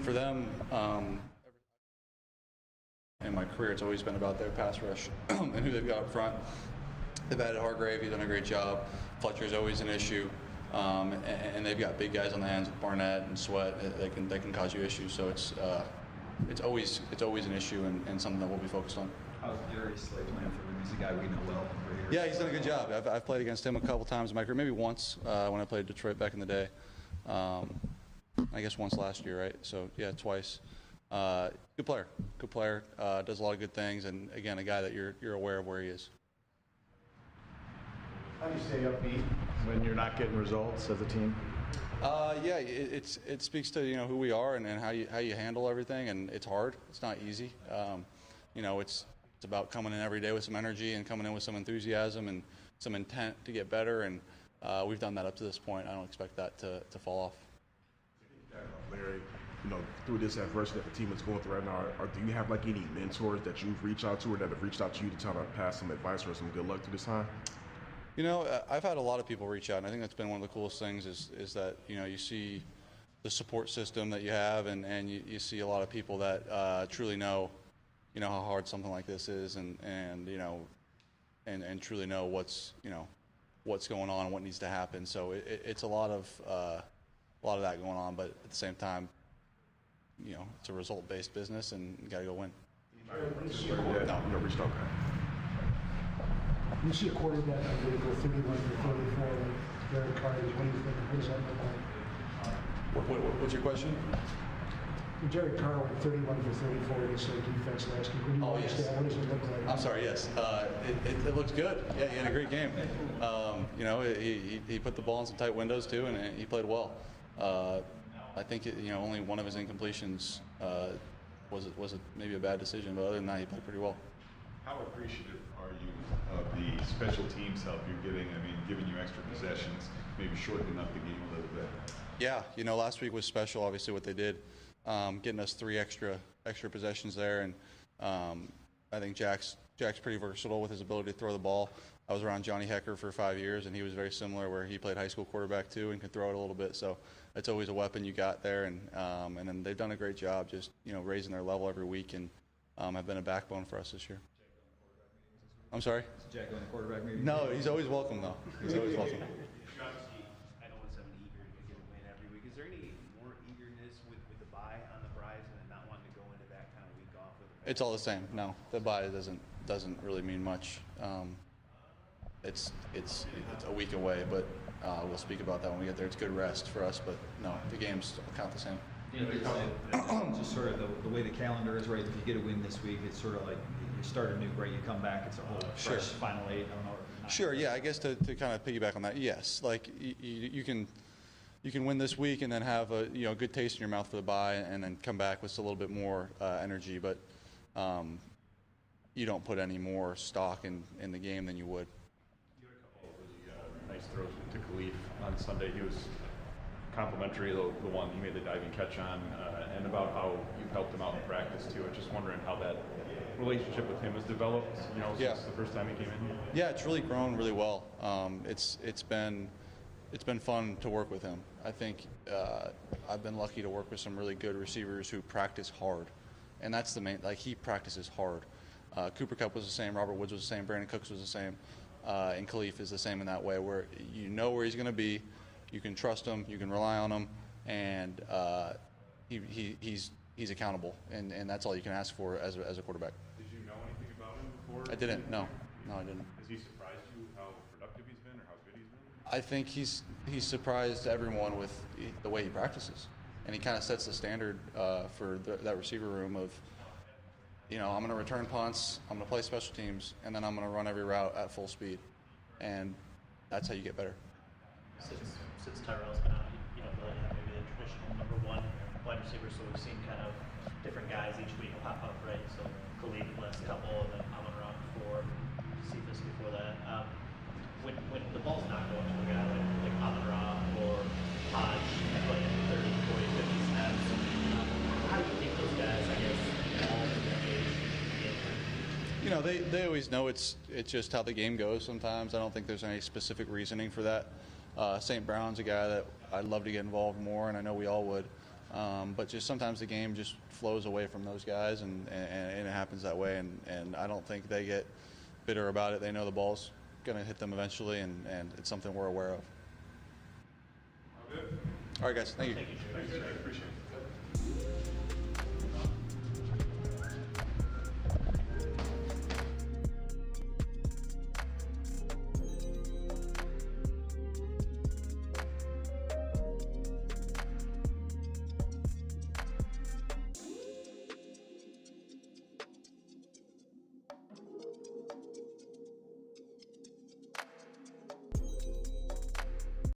for them, in my career, it's always been about their pass rush and who they've got up front. They've added Hargrave; he's done a great job. Fletcher's always an issue, and they've got big guys on the ends with Barnett and Sweat that can cause you issues. So it's always an issue and something that we'll be focused on. How's Gary Slay playing for him? He's a guy we know well over here. Yeah, he's done a good job. I've played against him a couple times in my career, maybe once when I played Detroit back in the day. I guess once last year, right? So yeah, twice. Good player. Does a lot of good things, and again, a guy that you're aware of where he is. How do you stay upbeat when you're not getting results as a team? Yeah, it speaks to who we are and how you handle everything, and it's hard. It's not easy. It's about coming in every day with some energy and coming in with some enthusiasm and some intent to get better, and we've done that up to this point. I don't expect that to fall off. Larry, through this adversity that the team is going through right now, do you have any mentors that you've reached out to or that have reached out to you to try to pass some advice or some good luck through this time? I've had a lot of people reach out, and I think that's been one of the coolest things is that you see the support system that you have, and you see a lot of people that truly know how hard something like this is, and truly know what's going on and what needs to happen. So it's a lot of that going on, but at the same time, it's a result-based business, and you got to go win. You see a quarterback going to go 31 for 34 like Jared Goff. What do you think? What does that look like? What's your question? Jared Goff went 31 for 34 against their defense last week. When you watch that, what does it look like? I'm sorry, yes. It looks good. Yeah, he had a great game. He put the ball in some tight windows too, and he played well. I think only one of his incompletions was maybe a bad decision, but other than that, he played pretty well. How appreciative are you of the special teams help you're getting? I mean, giving you extra possessions, maybe shortening up the game a little bit. Yeah, last week was special. Obviously, what they did, getting us 3 extra possessions there, and I think Jack's pretty versatile with his ability to throw the ball. I was around Johnny Hecker for 5 years, and he was very similar, where he played high school quarterback too and can throw it a little bit. So it's always a weapon you got there, and then they've done a great job just raising their level every week, and have been a backbone for us this year. I'm sorry? Is Jack going to quarterback maybe? No, he's always welcome though. He's always welcome. I know it's eager to get a win every week. Is there any more eagerness with the bye on the horizon and not wanting to go into that kind of week off with the It's all the same. No, the bye doesn't really mean much. It's a week away, but we'll speak about that when we get there. It's good rest for us, but no, the games count the same. Just sort of the way the calendar is, right? If you get a win this week, it's sort of like you start a new break, you come back, it's a whole fresh final 8. I don't know. Sure, yeah. I guess to kind of piggyback on that, yes. Like you can win this week and then have a good taste in your mouth for the bye, and then come back with a little bit more energy, but you don't put any more stock in the game than you would. You had a couple of really nice throws to Khalif on Sunday. He was complimentary, the one he made the diving catch on, and about how you've helped him out in practice too. I was just wondering how that relationship with him has developed, since the first time he came in here. Yeah, it's really grown really well. It's been fun to work with him. I think I've been lucky to work with some really good receivers who practice hard, and that's the main. Like, he practices hard. Cooper Kupp was the same, Robert Woods was the same, Brandon Cooks was the same, and Khalif is the same in that way, where you know where he's going to be. You can trust him, you can rely on him, and he's accountable, and that's all you can ask for as a quarterback. Did you know anything about him before? I didn't. No, I didn't. Has he surprised you how productive he's been or how good he's been? I think he's surprised everyone with the way he practices, and he kind of sets the standard for that receiver room of, I'm going to return punts, I'm going to play special teams, and then I'm going to run every route at full speed, and that's how you get better. Since Tyrell's been out, you don't really have maybe the traditional number 1 wide receiver, so we've seen kind of different guys each week pop up, right? So Khalid the last couple, and then Amon-Ra before, Cephas before that. When the ball's not going to a guy like Amon-Ra or Hodge, playing 30, 40, 50 snaps, how do you think those guys, I guess, all in their age? They always know it's just how the game goes sometimes. I don't think there's any specific reasoning for that. St. Brown's a guy that I'd love to get involved more, and I know we all would. But just sometimes the game just flows away from those guys, and it happens that way. And I don't think they get bitter about it. They know the ball's going to hit them eventually, and it's something we're aware of. All good. All right, guys. Thank you. Thanks, Jared. Appreciate it.